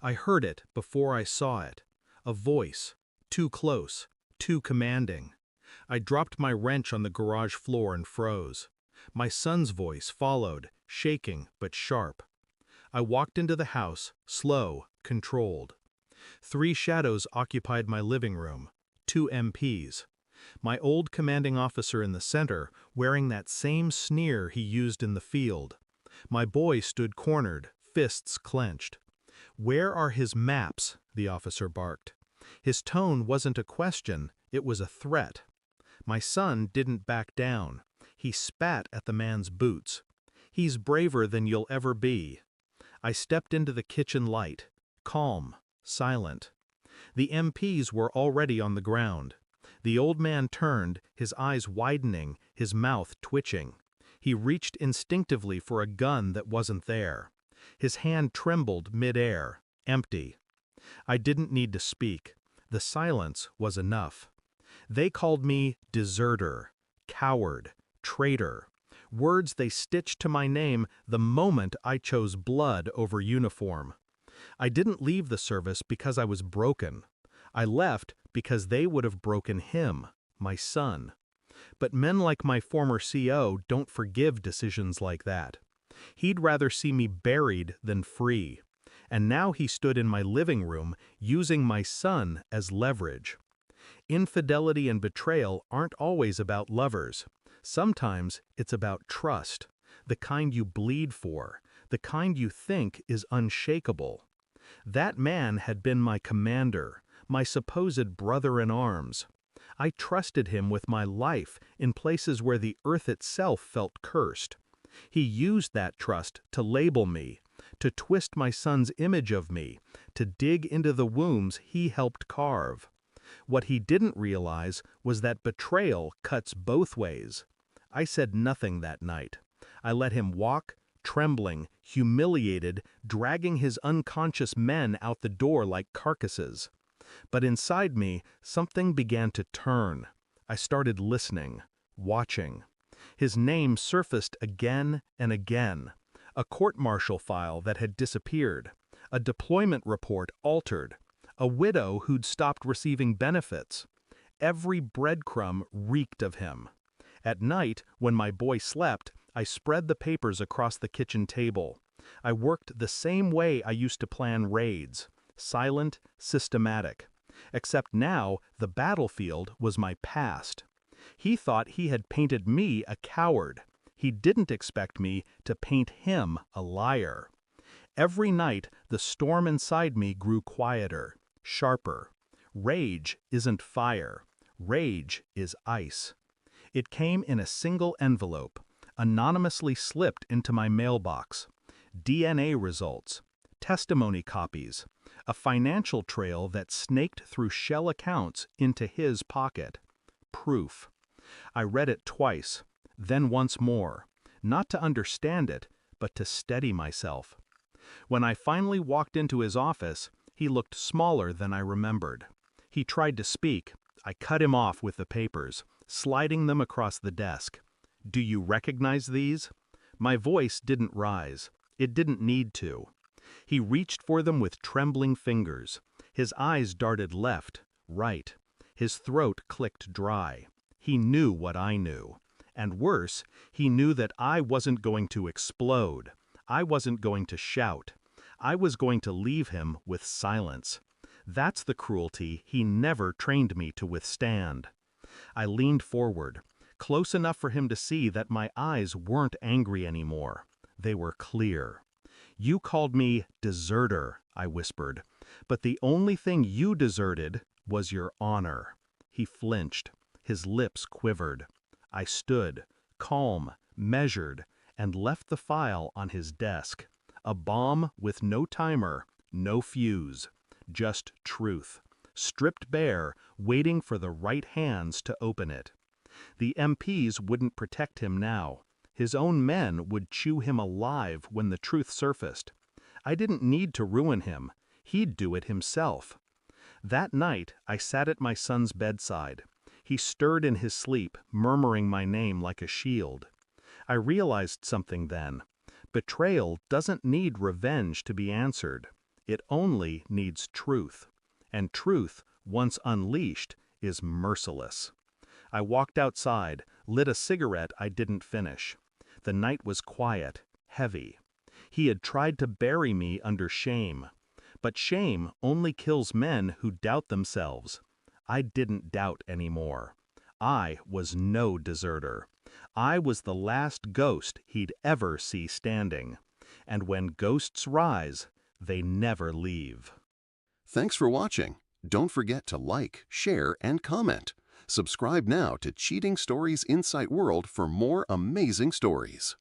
I heard it before I saw it. A voice, too close, too commanding. I dropped my wrench on the garage floor and froze. My son's voice followed, shaking but sharp. I walked into the house, slow, controlled. 3 shadows occupied my living room, 2 MPs. My old commanding officer in the center, wearing that same sneer he used in the field. My boy stood cornered, fists clenched. "Where are his maps?" the officer barked. His tone wasn't a question, it was a threat. My son didn't back down. He spat at the man's boots. "He's braver than you'll ever be." I stepped into the kitchen light, calm, silent. The MPs were already on the ground. The old man turned, his eyes widening, his mouth twitching. He reached instinctively for a gun that wasn't there. His hand trembled mid-air, empty. I didn't need to speak. The silence was enough. They called me deserter, coward, traitor, words they stitched to my name the moment I chose blood over uniform. I didn't leave the service because I was broken. I left because they would have broken him, my son. But men like my former CO don't forgive decisions like that. He'd rather see me buried than free. And now he stood in my living room, using my son as leverage. Infidelity and betrayal aren't always about lovers. Sometimes it's about trust, the kind you bleed for, the kind you think is unshakable. That man had been my commander, my supposed brother-in-arms. I trusted him with my life in places where the earth itself felt cursed. He used that trust to label me, to twist my son's image of me, to dig into the wombs he helped carve. What he didn't realize was that betrayal cuts both ways. I said nothing that night. I let him walk, trembling, humiliated, dragging his unconscious men out the door like carcasses. But inside me, something began to turn. I started listening, watching. His name surfaced again and again. A court-martial file that had disappeared. A deployment report altered. A widow who'd stopped receiving benefits. Every breadcrumb reeked of him. At night, when my boy slept, I spread the papers across the kitchen table. I worked the same way I used to plan raids. Silent, systematic. Except now, the battlefield was my past. He thought he had painted me a coward. He didn't expect me to paint him a liar. Every night, the storm inside me grew quieter, sharper. Rage isn't fire. Rage is ice. It came in a single envelope, anonymously slipped into my mailbox. DNA results, testimony copies, a financial trail that snaked through shell accounts into his pocket. Proof. I read it twice, then once more, not to understand it, but to steady myself. When I finally walked into his office, he looked smaller than I remembered. He tried to speak. I cut him off with the papers, sliding them across the desk. "Do you recognize these?" My voice didn't rise. It didn't need to. He reached for them with trembling fingers. His eyes darted left, right. His throat clicked dry. He knew what I knew. And worse, he knew that I wasn't going to explode. I wasn't going to shout. I was going to leave him with silence. That's the cruelty he never trained me to withstand. I leaned forward, close enough for him to see that my eyes weren't angry anymore. They were clear. "You called me deserter," I whispered, "but the only thing you deserted was your honor." He flinched. His lips quivered. I stood, calm, measured, and left the file on his desk. A bomb with no timer, no fuse. Just truth, stripped bare, waiting for the right hands to open it. The MPs wouldn't protect him now. His own men would chew him alive when the truth surfaced. I didn't need to ruin him. He'd do it himself. That night, I sat at my son's bedside. He stirred in his sleep, murmuring my name like a shield. I realized something then. Betrayal doesn't need revenge to be answered. It only needs truth. And truth, once unleashed, is merciless. I walked outside, lit a cigarette I didn't finish. The night was quiet, heavy. He had tried to bury me under shame. But shame only kills men who doubt themselves. I didn't doubt anymore. I was no deserter. I was the last ghost he'd ever see standing. And when ghosts rise, they never leave. Thanks for watching. Don't forget to like, share, and comment. Subscribe now to Cheating Stories Insight World for more amazing stories.